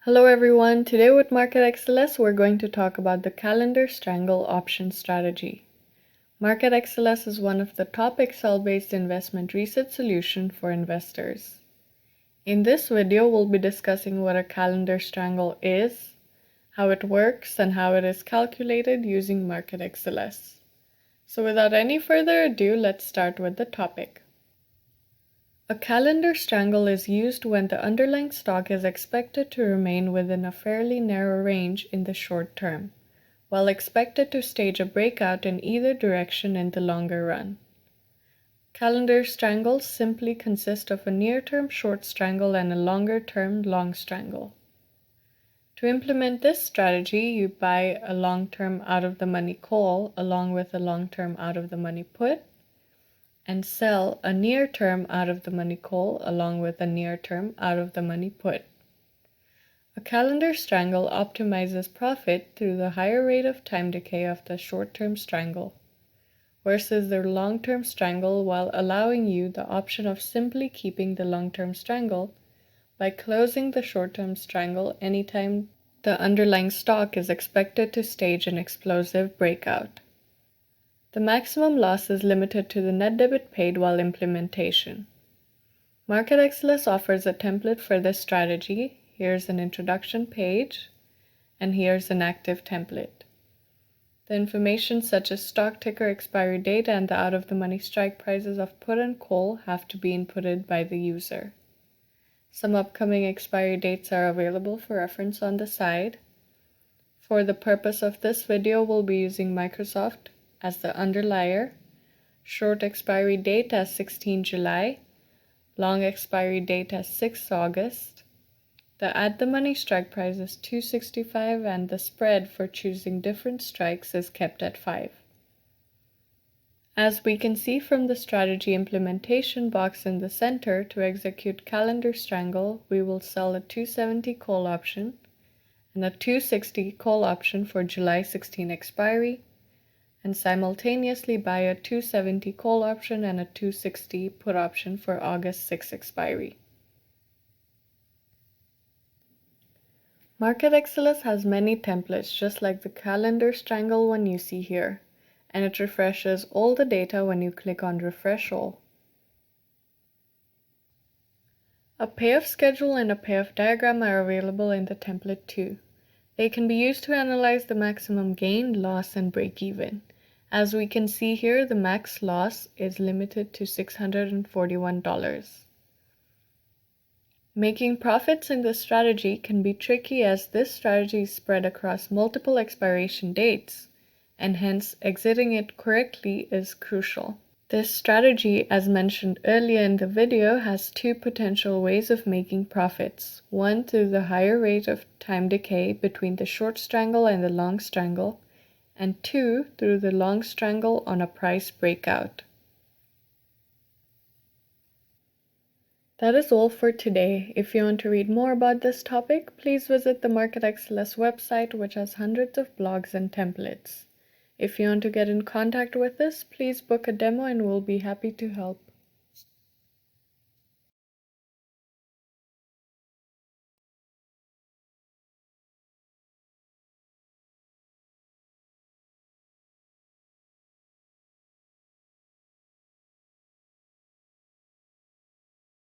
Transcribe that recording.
Hello everyone, today with MarketXLS we're going to talk about the Calendar Strangle option strategy. MarketXLS is one of the top Excel-based investment research solution for investors. In this video we'll be discussing what a Calendar Strangle is, how it works, and how it is calculated using MarketXLS. So without any further ado, let's start with the topic. A calendar strangle is used when the underlying stock is expected to remain within a fairly narrow range in the short term, while expected to stage a breakout in either direction in the longer run. Calendar strangles simply consist of a near-term short strangle and a longer-term long strangle. To implement this strategy, you buy a long-term out-of-the-money call along with a long-term out-of-the-money put, and sell a near-term out-of-the-money call along with a near-term out-of-the-money put. A calendar strangle optimizes profit through the higher rate of time decay of the short-term strangle versus the long-term strangle, while allowing you the option of simply keeping the long-term strangle by closing the short-term strangle anytime the underlying stock is expected to stage an explosive breakout. The maximum loss is limited to the net debit paid while implementation. MarketXLS offers a template for this strategy. Here's an introduction page, and here's an active template. The information such as stock ticker, expiry date, and the out-of-the-money strike prices of put and call have to be inputted by the user. Some upcoming expiry dates are available for reference on the side. For the purpose of this video, we'll be using Microsoft as the underlier, short expiry date as 16 July, long expiry date as 6 August. The at-the-money strike price is $2.65 and the spread for choosing different strikes is kept at 5. As we can see from the strategy implementation box in the center, to execute Calendar Strangle, we will sell a $2.70 call option and a $2.60 call option for July 16 expiry, and simultaneously buy a $2.70 call option and a $2.60 put option for August 6 expiry. MarketXLS has many templates just like the Calendar Strangle one you see here, and it refreshes all the data when you click on Refresh All. A payoff schedule and a payoff diagram are available in the template too. They can be used to analyze the maximum gain, loss, and break-even. As we can see here, the max loss is limited to $641. Making profits in this strategy can be tricky as this strategy is spread across multiple expiration dates, and hence exiting it correctly is crucial. This strategy, as mentioned earlier in the video, has two potential ways of making profits. One, through the higher rate of time decay between the short strangle and the long strangle, and two, through the long strangle on a price breakout. That is all for today. If you want to read more about this topic, please visit the MarketXLS website, which has hundreds of blogs and templates. If you want to get in contact with us, please book a demo and we'll be happy to help.